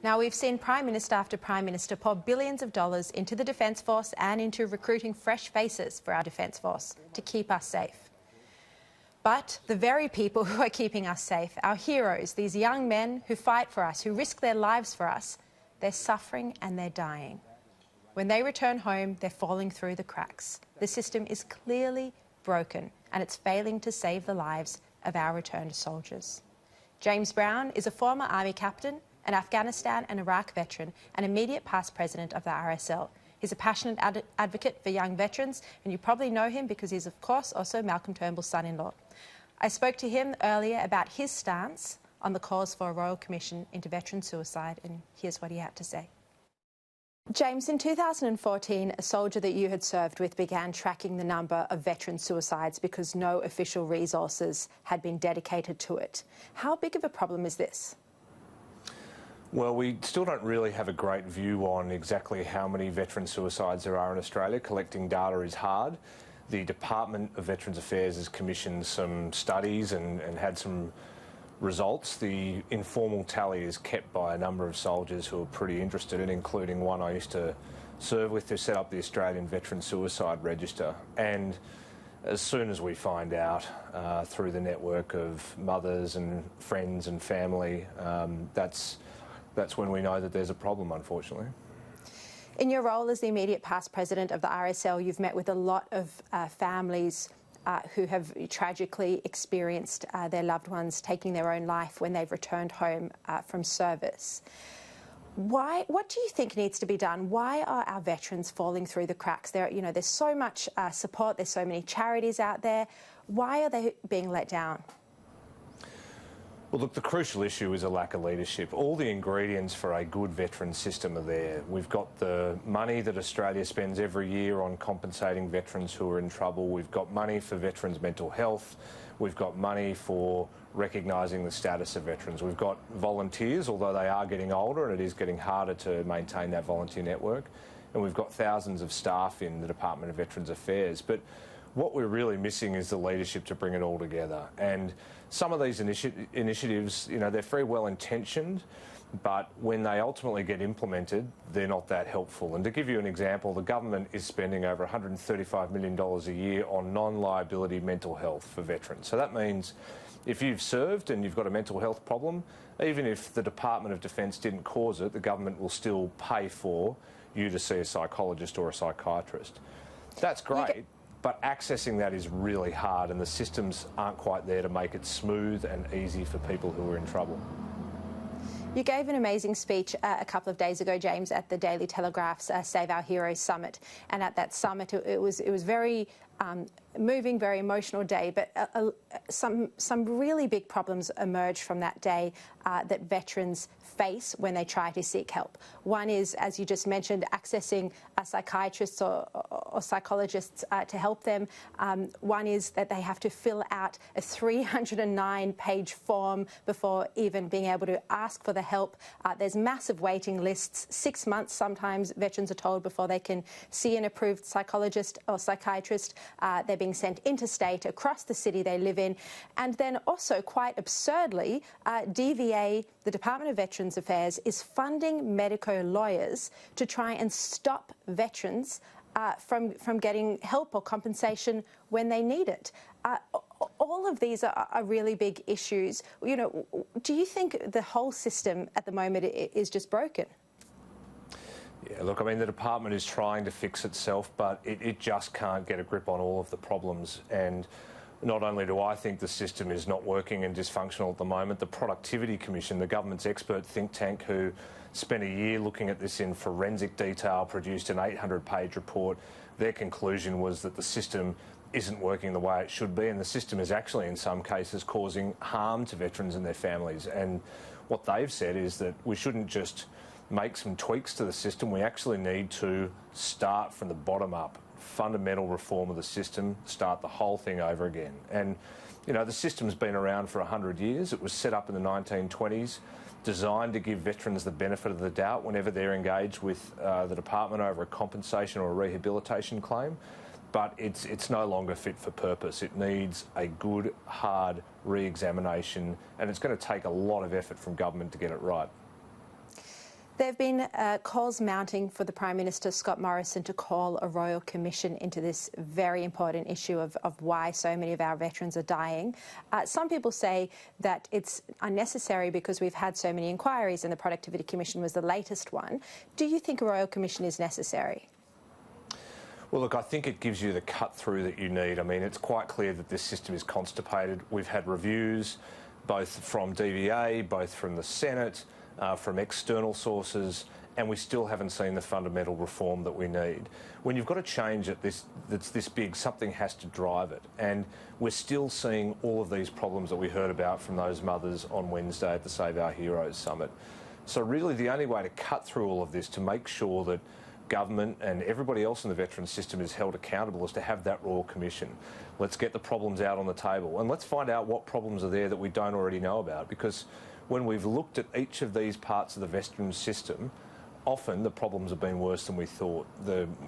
Now, we've seen Prime Minister after Prime Minister pour billions of dollars into the Defence Force and into recruiting fresh faces for our Defence Force to keep us safe. But the very people who are keeping us safe, our heroes, these young men who fight for us, who risk their lives for us, they're suffering and they're dying. When they return home, they're falling through the cracks. The system is clearly broken and it's failing to save the lives of our returned soldiers. James Brown is a former Army captain, an Afghanistan and Iraq veteran, and immediate past president of the RSL. He's a passionate advocate for young veterans, and you probably know him because he's, of course, also Malcolm Turnbull's son-in-law. I spoke to him earlier about his stance on the calls for a Royal Commission into veteran suicide, and here's what he had to say. James, in 2014, a soldier that you had served with began tracking the number of veteran suicides because no official resources had been dedicated to it. How big of a problem is this? Well, we still don't really have a great view on exactly how many veteran suicides there are in Australia. Collecting data is hard. The Department of Veterans Affairs has commissioned some studies and had some results. The informal tally is kept by a number of soldiers who are pretty interested in, including one I used to serve with, to set up the Australian Veteran Suicide Register. And as soon as we find out through the network of mothers and friends and family, that's when we know that there's a problem, unfortunately. In your role as the immediate past president of the RSL, you've met with a lot of families who have tragically experienced their loved ones taking their own life when they've returned home from service. What do you think needs to be done? Why are our veterans falling through the cracks? There's so much support, there's so many charities out there. Why are they being let down? Well, look, the crucial issue is a lack of leadership. All the ingredients for a good veteran system are there. We've got the money that Australia spends every year on compensating veterans who are in trouble. We've got money for veterans' mental health. We've got money for recognising the status of veterans. We've got volunteers, although they are getting older and it is getting harder to maintain that volunteer network. And we've got thousands of staff in the Department of Veterans Affairs. But what we're really missing is the leadership to bring it all together. And some of these initiatives, they're very well intentioned, but when they ultimately get implemented, they're not that helpful. And to give you an example, the government is spending over $135 million a year on non-liability mental health for veterans. So that means if you've served and you've got a mental health problem, even if the Department of Defence didn't cause it, the government will still pay for you to see a psychologist or a psychiatrist. That's great. But accessing that is really hard and the systems aren't quite there to make it smooth and easy for people who are in trouble. You gave an amazing speech a couple of days ago, James, at the Daily Telegraph's Save Our Heroes Summit. And at that summit, it was very moving, very emotional day, but some really big problems emerged from that day that veterans face when they try to seek help. One is, as you just mentioned, accessing psychiatrists or psychologists to help them. One is that they have to fill out a 309-page form before even being able to ask for the help. There's massive waiting lists, 6 months sometimes, veterans are told, before they can see an approved psychologist or psychiatrist. They're being sent interstate across the city they live in. And then also, quite absurdly, DVA, the Department of Veterans Affairs, is funding medico lawyers to try and stop veterans from getting help or compensation when they need it. All of these are really big issues. Do you think the whole system at the moment is just broken? Yeah, look, I mean, the department is trying to fix itself, but it just can't get a grip on all of the problems. And not only do I think the system is not working and dysfunctional at the moment, the Productivity Commission, the government's expert think tank who spent a year looking at this in forensic detail, produced an 800-page report. Their conclusion was that the system isn't working the way it should be, and the system is actually, in some cases, causing harm to veterans and their families. And what they've said is that we shouldn't just make some tweaks to the system. We actually need to start from the bottom up, fundamental reform of the system, start the whole thing over again. And, the system's been around for 100 years. It was set up in the 1920s, designed to give veterans the benefit of the doubt whenever they're engaged with the department over a compensation or a rehabilitation claim. But it's no longer fit for purpose. It needs a good, hard re-examination, and it's going to take a lot of effort from government to get it right. There have been calls mounting for the Prime Minister, Scott Morrison, to call a royal commission into this very important issue of why so many of our veterans are dying. Some people say that it's unnecessary because we've had so many inquiries and the Productivity Commission was the latest one. Do you think a royal commission is necessary? Well, look, I think it gives you the cut-through that you need. I mean, it's quite clear that this system is constipated. We've had reviews, both from DVA, both from the Senate, from external sources, and we still haven't seen the fundamental reform that we need. When you've got a change that's this big, something has to drive it. And we're still seeing all of these problems that we heard about from those mothers on Wednesday at the Save Our Heroes Summit. So really the only way to cut through all of this, to make sure that government and everybody else in the veterans system is held accountable, is to have that Royal Commission. Let's get the problems out on the table and let's find out what problems are there that we don't already know about, because when we've looked at each of these parts of the veterans system, often the problems have been worse than we thought.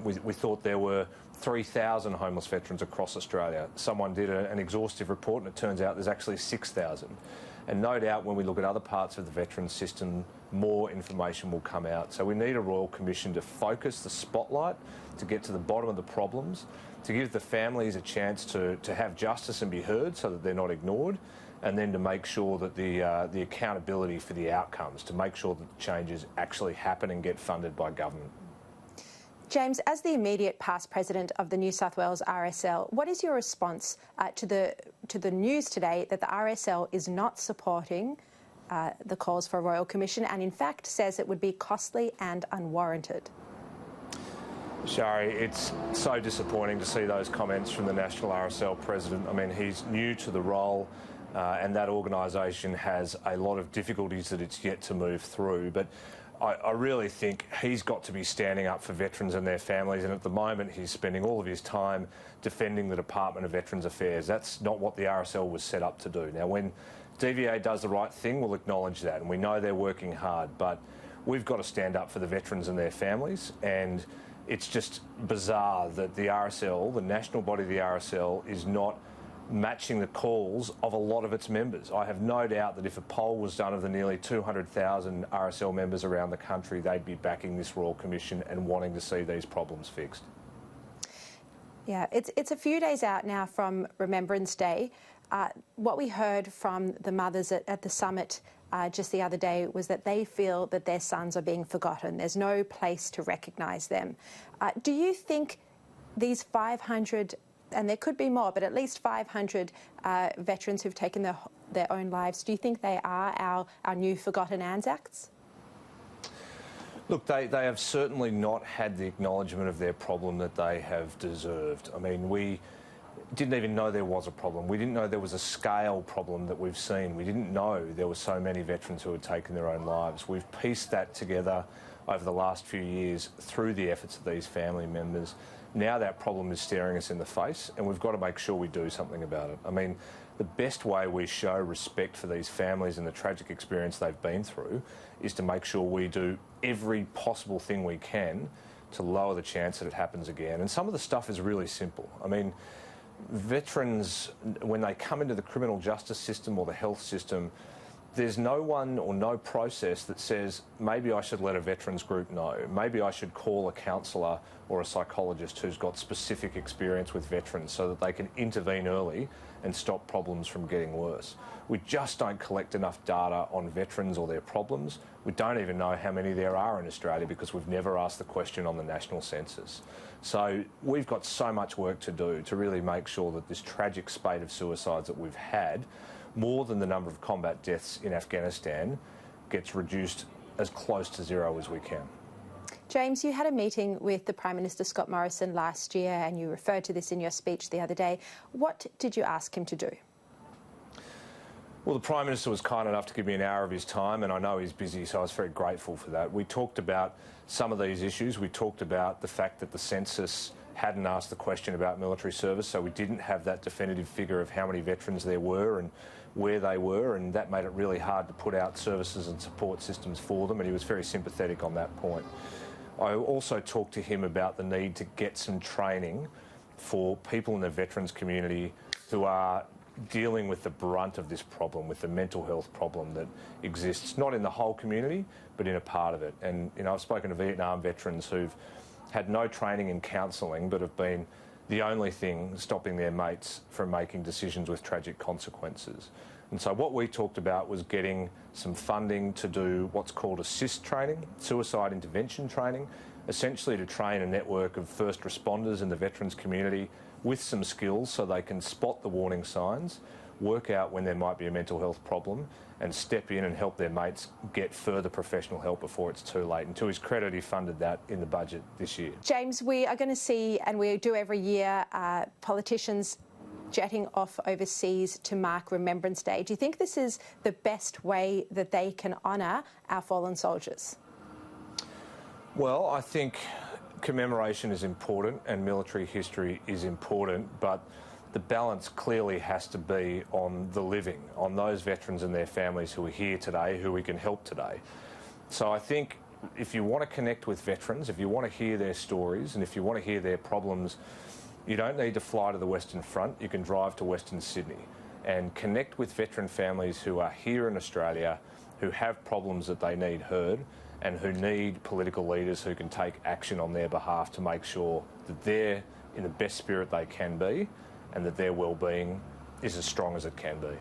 We thought there were 3,000 homeless veterans across Australia. Someone did an exhaustive report and it turns out there's actually 6,000. And no doubt when we look at other parts of the veterans system, more information will come out. So we need a Royal Commission to focus the spotlight, to get to the bottom of the problems, to give the families a chance to have justice and be heard so that they're not ignored, and then to make sure that the accountability for the outcomes, to make sure that the changes actually happen and get funded by government. James, as the immediate past president of the New South Wales RSL, what is your response to the news today that the RSL is not supporting the calls for a Royal Commission and in fact says it would be costly and unwarranted? Shari, it's so disappointing to see those comments from the National RSL president. I mean, he's new to the role. And that organisation has a lot of difficulties that it's yet to move through. But I really think he's got to be standing up for veterans and their families, and at the moment he's spending all of his time defending the Department of Veterans Affairs. That's not what the RSL was set up to do. Now, when DVA does the right thing, we'll acknowledge that, and we know they're working hard, but we've got to stand up for the veterans and their families, and it's just bizarre that the RSL, the national body of the RSL, is not matching the calls of a lot of its members. I have no doubt that if a poll was done of the nearly 200,000 RSL members around the country, they'd be backing this Royal Commission and wanting to see these problems fixed. Yeah, it's a few days out now from Remembrance Day. What we heard from the mothers at the summit just the other day was that they feel that their sons are being forgotten. There's no place to recognise them. Do you think these 500, and there could be more, but at least 500 veterans who've taken their own lives, do you think they are our new forgotten ANZACs? Look, they have certainly not had the acknowledgement of their problem that they have deserved. I mean, we didn't even know there was a problem. We didn't know there was a scale problem that we've seen. We didn't know there were so many veterans who had taken their own lives. We've pieced that together over the last few years through the efforts of these family members. Now that problem is staring us in the face, and we've got to make sure we do something about it. I mean, the best way we show respect for these families and the tragic experience they've been through is to make sure we do every possible thing we can to lower the chance that it happens again. And some of the stuff is really simple. I mean, veterans, when they come into the criminal justice system or the health system, there's no one or no process that says, maybe I should let a veterans group know, maybe I should call a counsellor or a psychologist who's got specific experience with veterans so that they can intervene early and stop problems from getting worse. We just don't collect enough data on veterans or their problems. We don't even know how many there are in Australia because we've never asked the question on the national census. So we've got so much work to do to really make sure that this tragic spate of suicides that we've had, more than the number of combat deaths in Afghanistan, gets reduced as close to zero as we can. James, you had a meeting with the Prime Minister Scott Morrison last year and you referred to this in your speech the other day. What did you ask him to do? Well, the Prime Minister was kind enough to give me an hour of his time, and I know he's busy, so I was very grateful for that. We talked about some of these issues. We talked about the fact that the census hadn't asked the question about military service, so we didn't have that definitive figure of how many veterans there were and where they were, and that made it really hard to put out services and support systems for them, and he was very sympathetic on that point. I also talked to him about the need to get some training for people in the veterans community who are dealing with the brunt of this problem, with the mental health problem that exists, not in the whole community, but in a part of it. And, you know, I've spoken to Vietnam veterans who've had no training in counselling, but have been the only thing stopping their mates from making decisions with tragic consequences. And so what we talked about was getting some funding to do what's called assist training, suicide intervention training, essentially to train a network of first responders in the veterans community with some skills so they can spot the warning signs, work out when there might be a mental health problem, and step in and help their mates get further professional help before it's too late. And to his credit, he funded that in the budget this year. James, we are going to see, and we do every year, politicians jetting off overseas to mark Remembrance Day. Do you think this is the best way that they can honour our fallen soldiers? Well, I think commemoration is important and military history is important, but the balance clearly has to be on the living, on those veterans and their families who are here today, who we can help today. So I think if you want to connect with veterans, if you want to hear their stories and if you want to hear their problems, you don't need to fly to the Western Front. You can drive to Western Sydney and connect with veteran families who are here in Australia, who have problems that they need heard and who need political leaders who can take action on their behalf to make sure that they're in the best spirit they can be and that their well-being is as strong as it can be.